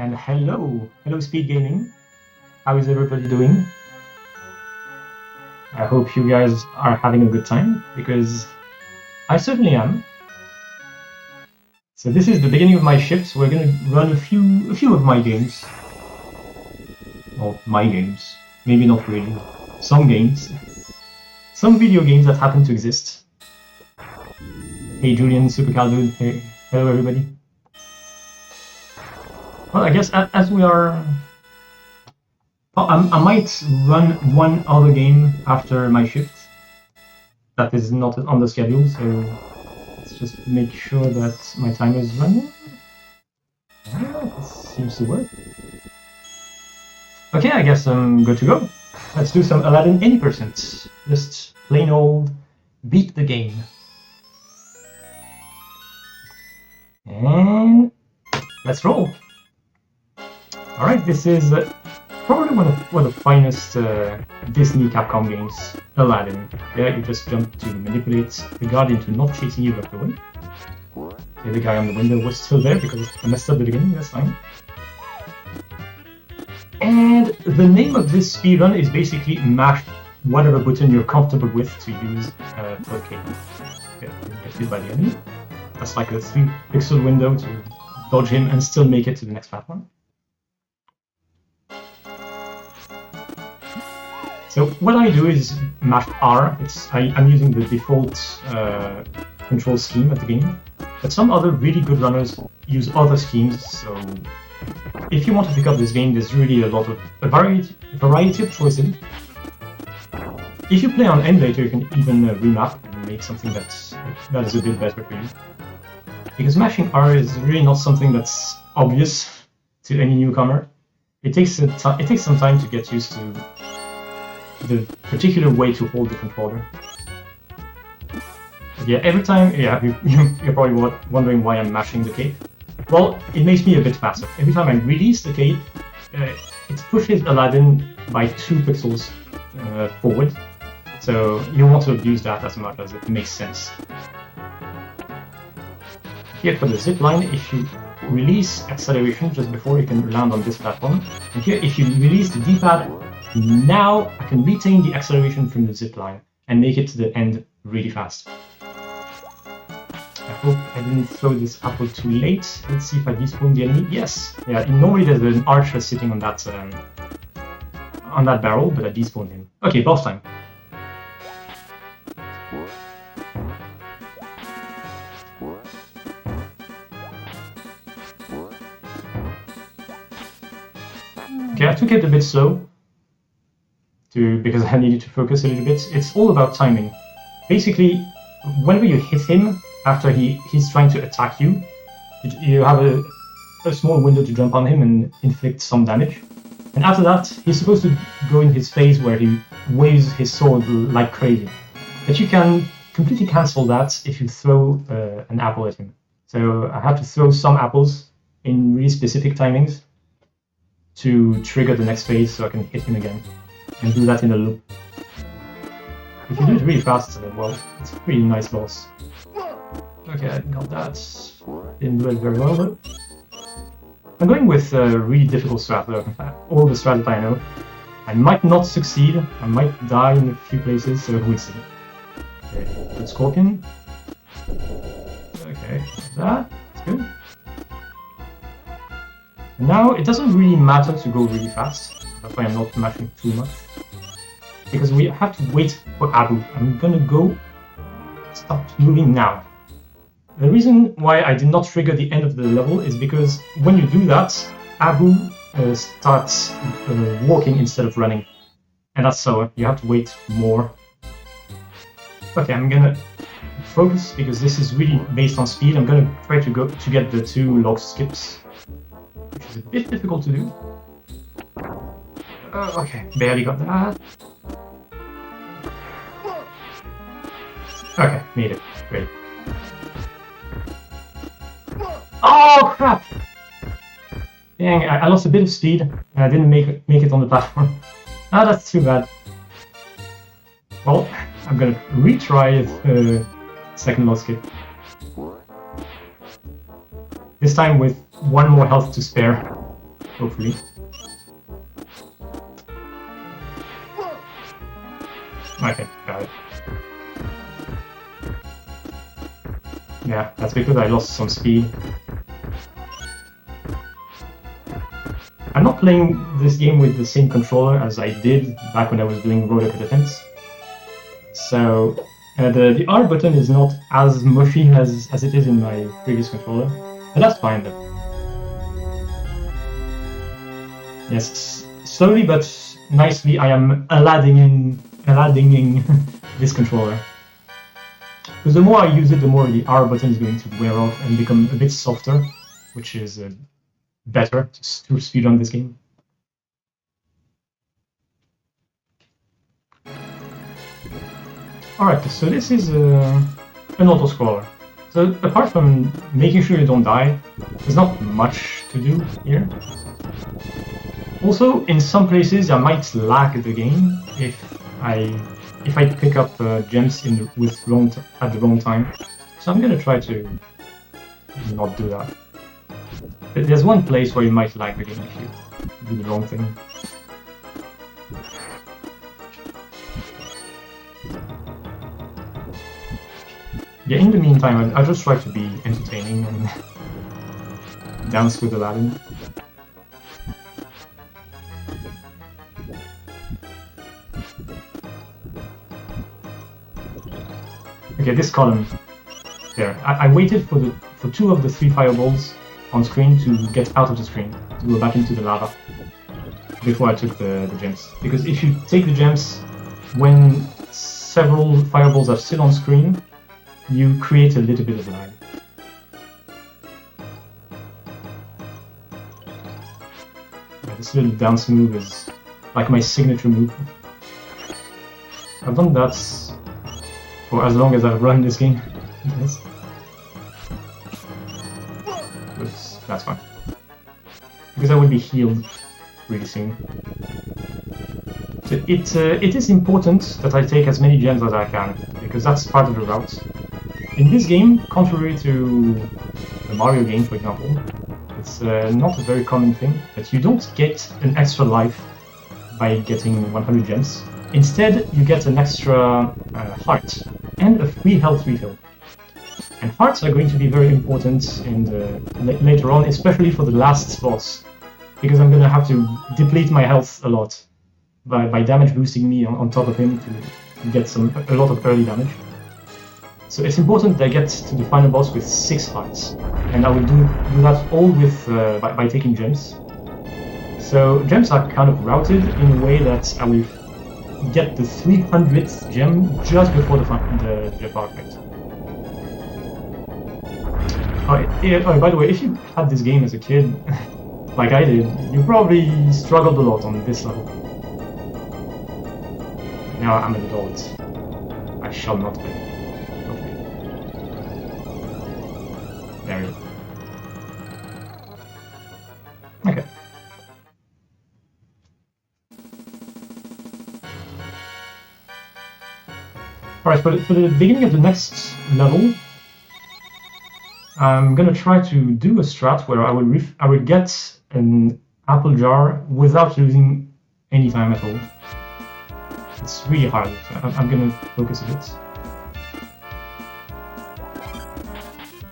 And hello SpeedGaming. How is everybody doing? I hope you guys are having a good time, because I certainly am. So this is the beginning of my shift, so we're gonna run a few of my games. Well, my games. Maybe not really. Some games. Some video games that happen to exist. Hey Julian, Super Caldude, hey, hello everybody. Well, I guess as we are... I might run one other game after my shift. That is not on the schedule, so let's just make sure that my timer is running. Yeah, this seems to work. Okay, I guess I'm good to go. Let's do some Aladdin 80%. Just plain old beat the game. And let's roll. Alright, this is probably one of the finest Disney Capcom games, Aladdin. Yeah, you just jump to manipulate the guard into not chasing you left away. Okay, the guy on the window was still there because I messed up the beginning, that's fine. And the name of this speedrun is basically mash whatever button you're comfortable with to use for the game. Okay, get hit by the enemy. That's like a 3-pixel window to dodge him and still make it to the next platform. So what I do is mash R. I'm using the default control scheme of the game, but some other really good runners use other schemes. So if you want to pick up this game, there's really a variety of choices. If you play on emulator, you can even remap and make something that is a bit better for you. Because mashing R is really not something that's obvious to any newcomer. It takes some time to get used to the particular way to hold the controller. But yeah, every time, you're probably wondering why I'm mashing the cape. Well, it makes me a bit faster. Every time I release the cape, it pushes Aladdin by 2 pixels forward. So you want to abuse that as much as it makes sense. Here for the zip line, if you release acceleration just before you can land on this platform, and here if you release the D-pad, now I can retain the acceleration from the zip line and make it to the end really fast. I hope I didn't throw this apple too late. Let's see if I despawn the enemy. Yes! Yeah, normally there's an archer sitting on that barrel, but I despawned him. Okay, boss time. Okay, I took it a bit slow because I needed to focus a little bit. It's all about timing. Basically, whenever you hit him after he's trying to attack you, you have a small window to jump on him and inflict some damage. And after that, he's supposed to go in his phase where he waves his sword like crazy. But you can completely cancel that if you throw an apple at him. So I have to throw some apples in really specific timings to trigger the next phase so I can hit him again. And do that in a loop. If you do it really fast, well, it's a pretty nice boss. Okay, I got that. Didn't do it very well, though. I'm going with a really difficult strat, though. In fact, all the strats I know. I might not succeed, I might die in a few places, so we'll see. Okay, good scorpion. Okay, that's good. And now, it doesn't really matter to go really fast. That's why I'm not mashing too much. Because we have to wait for Abu. I'm gonna go stop moving now. The reason why I did not trigger the end of the level is because when you do that, Abu starts walking instead of running. And that's so you have to wait more. Okay, I'm gonna focus because this is really based on speed. I'm gonna try to get the 2 log skips, which is a bit difficult to do. Okay, barely got that. Okay, made it. Great. Oh crap! Dang, I lost a bit of speed and I didn't make it on the platform. Ah, that's too bad. Well, I'm gonna retry second log skip. This time with 1 more health to spare. hopefully. Okay, got it. Yeah, that's because I lost some speed. I'm not playing this game with the same controller as I did back when I was doing roller defense. So the R button is not as mushy as it is in my previous controller, but that's fine though. Yes, slowly but nicely I am Aladining this controller. Because the more I use it, the more the R button is going to wear off and become a bit softer, which is better to speedrun this game. Alright, so this is an auto-scroller. So apart from making sure you don't die, there's not much to do here. Also, in some places I might lag the game if I pick up gems at the wrong time. So I'm gonna try to not do that. But there's one place where you might lag the game if you do the wrong thing. Yeah, in the meantime, I just try to be entertaining and dance with Aladdin. Okay, this column there. I waited for 2 of the 3 fireballs on screen to get out of the screen, to go back into the lava before I took the gems. Because if you take the gems when several fireballs are still on screen, you create a little bit of lag. Yeah, this little dance move is like my signature move. I've done that for as long as I've run this game. Yes. But that's fine. Because I will be healed really soon. So it is important that I take as many gems as I can, because that's part of the route. In this game, contrary to the Mario game, for example, it's not a very common thing, but you don't get an extra life by getting 100 gems. Instead, you get an extra heart and a free health refill. And hearts are going to be very important in later on, especially for the last boss, because I'm going to have to deplete my health a lot by damage boosting me on top of him to get a lot of early damage. So it's important that I get to the final boss with 6 hearts, and I will do that all with by taking gems. So gems are kind of routed in a way that I will get the 300th gem just before the bar fight. Oh, by the way, if you had this game as a kid, like I did, you probably struggled a lot on this level. Now I'm an adult. I shall not play. Okay. There we go. Okay. Alright, for the beginning of the next level, I'm gonna try to do a strat where I will get an apple jar without losing any time at all. It's really hard. I'm gonna focus a bit.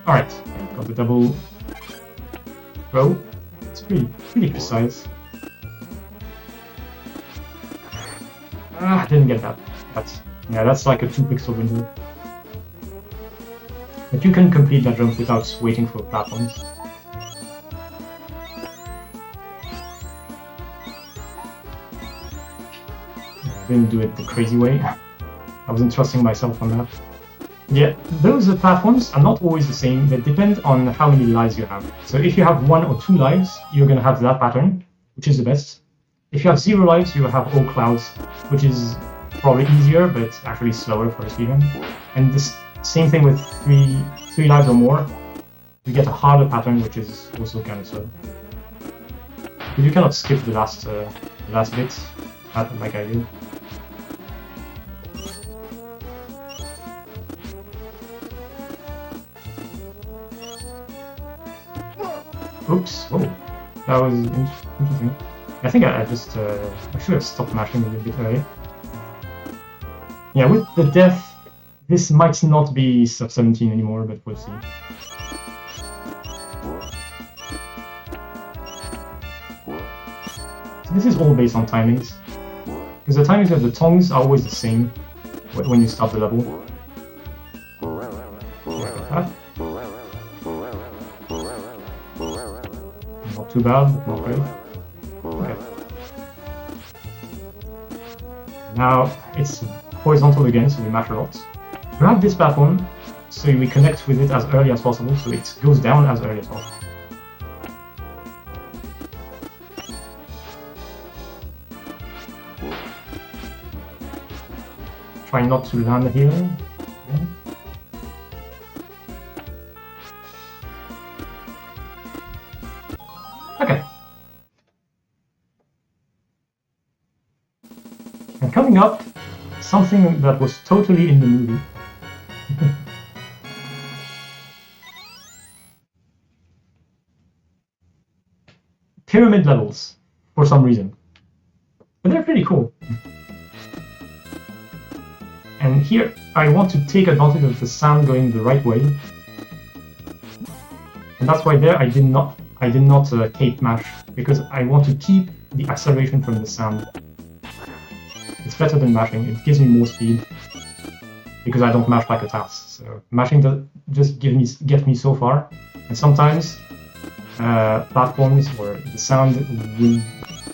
Alright, got the double throw. It's pretty precise. Didn't get that. That's like a 2 pixel window. But you can complete that jump without waiting for platforms. I didn't do it the crazy way. I wasn't trusting myself on that. Yeah, those platforms are not always the same. They depend on how many lives you have. So if you have 1 or 2 lives, you're going to have that pattern, which is the best. If you have 0 lives, you will have all clouds, which is probably easier, but actually slower for a speedrun. And the same thing with 3 lives or more. You get a harder pattern, which is also kind of slow. But you cannot skip the last bit, like I did. Oops! Oh, That was interesting. I think I just I should have stopped mashing a little bit earlier. Yeah, with the death, this might not be sub 17 anymore, but we'll see. So this is all based on timings, because the timings of the tongues are always the same when you start the level. Not too bad, but not great. Okay. Now it's horizontal again, so we mash a lot. Grab this platform so we connect with it as early as possible, so it goes down as early as possible. Try not to land here. Okay. Okay. And coming up, something that was totally in the movie. Pyramid levels, for some reason. But they're pretty cool. And here, I want to take advantage of the sound going the right way. And that's why there I did not cape mash, because I want to keep the acceleration from the sound. It's better than mashing, it gives me more speed, because I don't mash like a task. So mashing does just get me so far, and sometimes platforms where the sound will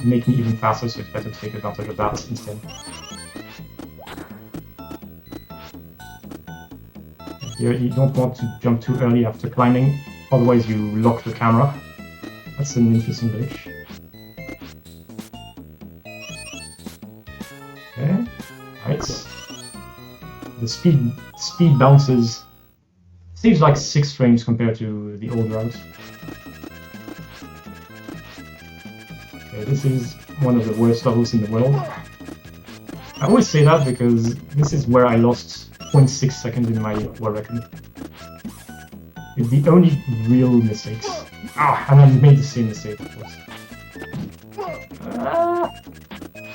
make me even faster, so it's better to take advantage of that instead. Here you don't want to jump too early after climbing, otherwise you lock the camera. That's an interesting glitch. Okay, right. The speed bounces saves like 6 frames compared to the old route. Okay, this is one of the worst levels in the world. I always say that because this is where I lost 0.6 seconds in my world record. It's the only real mistakes. Ah, and I made the same mistake, of course.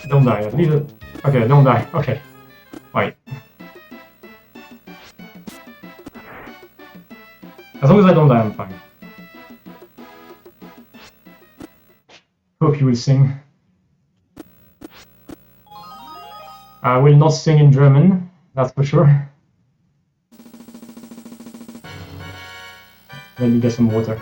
Don't die, at least. Okay, don't die. Okay. Wait. As long as I don't die, I'm fine. Hope you will sing. I will not sing in German, that's for sure. Let me get some water.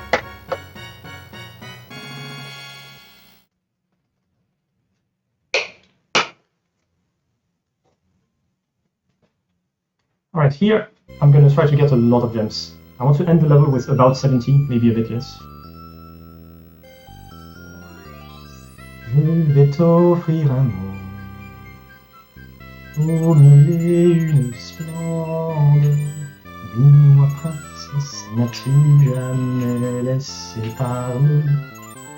Alright, here I'm gonna try to get a lot of gems. I want to end the level with about 70, maybe a bit less. Je vais t'offrir un monde aux mille et une splendeurs. Dis-moi, princesse, n'as-tu jamais laissé parler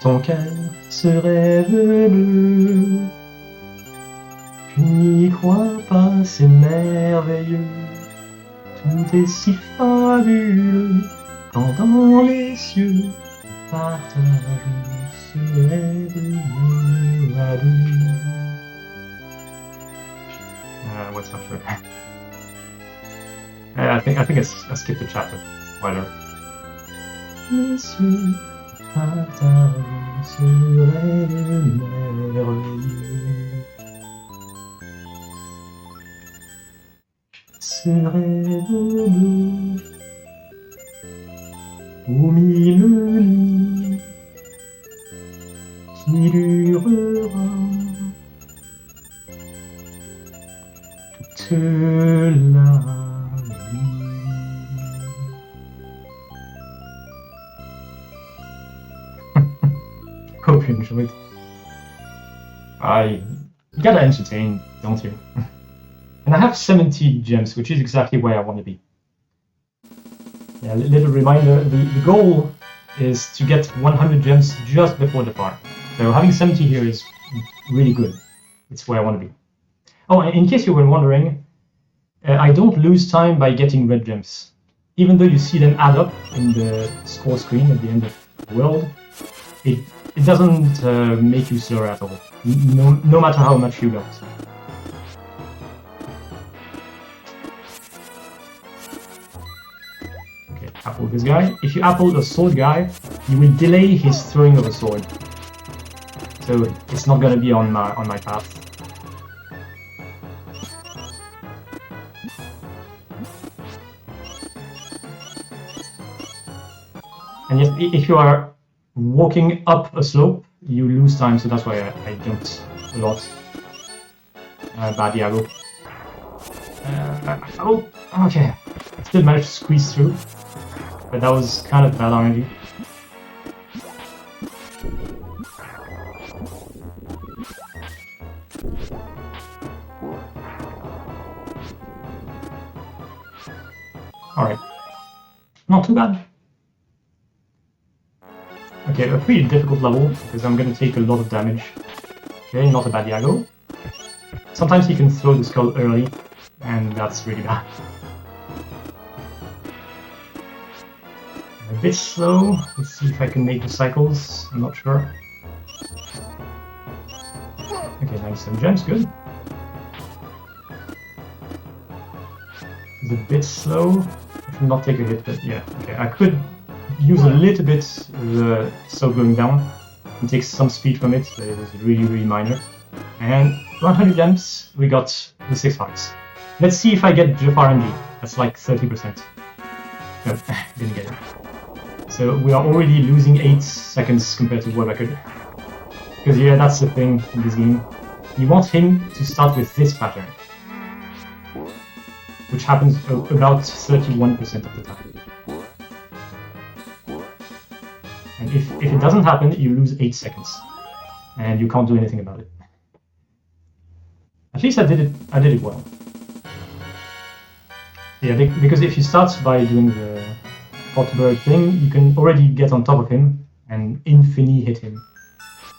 ton cœur se rêve bleu? Tu n'y crois pas, c'est merveilleux. Tout est si fabuleux quand dans les cieux on partage ce rêve bleu à deux. What's after? I think I skipped the chapter. Whatever. Les cieux partagent ce rêve merveilleux. Ce rêve bleu aux mille nuits qui durera toute la nuit. Hope you enjoyed. You gotta entertain, don't you? And I have 70 gems, which is exactly where I want to be. Yeah, little reminder, the goal is to get 100 gems just before the part. So having 70 here is really good. It's where I want to be. Oh, and in case you were wondering, I don't lose time by getting red gems. Even though you see them add up in the score screen at the end of the world, it it doesn't make you slower at all, no matter how much you got. Okay, apple this guy. If you apple a sword guy, you will delay his throwing of a sword, so it's not going to be on my path. And yet, if you are walking up a slope, you lose time, so that's why I jumped a lot. Bad Iago. Oh, okay. I still managed to squeeze through, but that was kind of bad RNG. Alright. Not too bad. Okay, a pretty difficult level, because I'm going to take a lot of damage. Okay, not a bad Iago. Sometimes he can throw the skull early, and that's really bad. A bit slow. Let's see if I can make the cycles. I'm not sure. Okay, 97 gems, good. It's a bit slow. I should not take a hit, but yeah, okay. I could use a little bit the slow going down and take some speed from it, but it was really, really minor. And 100 gems, we got the 6 hearts. Let's see if I get Jeff RNG. That's like 30%. No, didn't get it. So we are already losing 8 seconds compared to what I could. Because yeah, that's the thing in this game. You want him to start with this pattern, which happens about 31% of the time. And if it doesn't happen, you lose 8 seconds, and you can't do anything about it. At least I did it well. Yeah, because if you start by doing the hot bird thing, you can already get on top of him and infini hit him.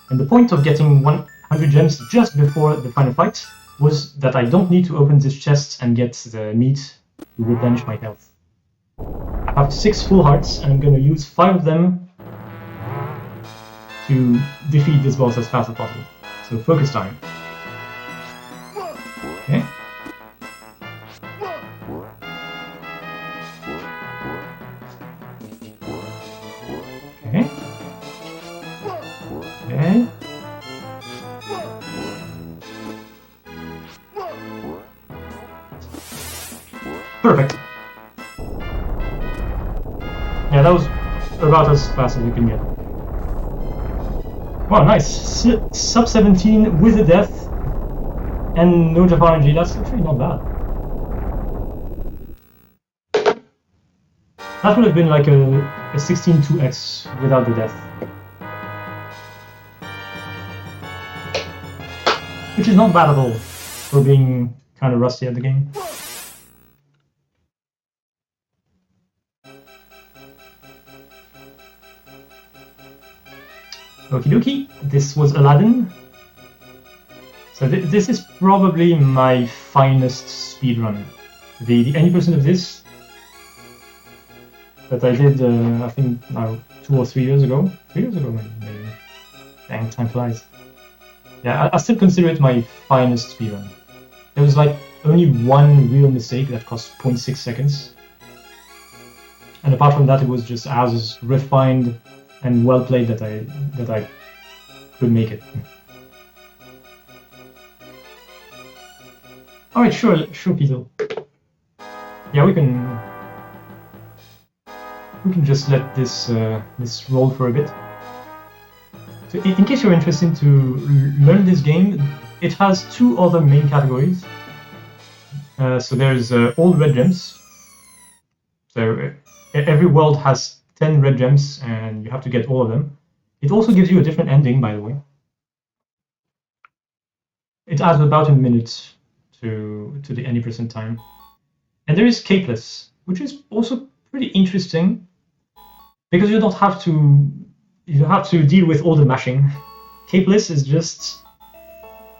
And the point of getting 100 gems just before the final fight was that I don't need to open this chest and get the meat to replenish my health. I have 6 full hearts, and I'm going to use 5 of them to defeat this boss as fast as possible. So focus time. Okay. Okay. Okay. Perfect. Yeah, that was about as fast as you can get. Wow, nice. Sub 17 with a death and no Jeff RNG. That's actually not bad. That would have been like a 16-2x without the death. Which is not bad at all for being kind of rusty at the game. Okie dokie, this was Aladdin. So this is probably my finest speedrun. The any percent of this that I did, I think now 2 or 3 years ago. 3 years ago maybe. Dang, time flies. Yeah, I still consider it my finest speedrun. There was like only one real mistake that cost 0.6 seconds. And apart from that, it was just as refined and well played that I could make it. All right, sure, Peter. Yeah, we can just let this this roll for a bit. So, in case you're interested to learn this game, it has 2 other main categories. So there's all red gems. So every world has 10 red gems, and you have to get all of them. It also gives you a different ending, by the way. It adds about a minute to the any percent time. And there is capeless, which is also pretty interesting because you don't have to deal with all the mashing. Capeless is just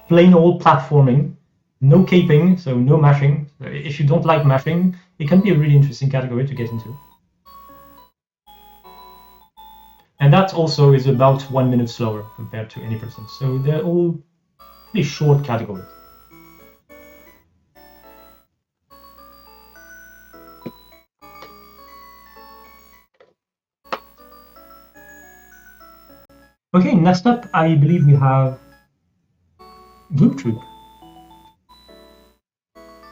plain old platforming, no caping, so no mashing. If you don't like mashing, it can be a really interesting category to get into. And that also is about 1 minute slower compared to any person. So they're all pretty short categories. Okay, next up, I believe we have Loop Troop.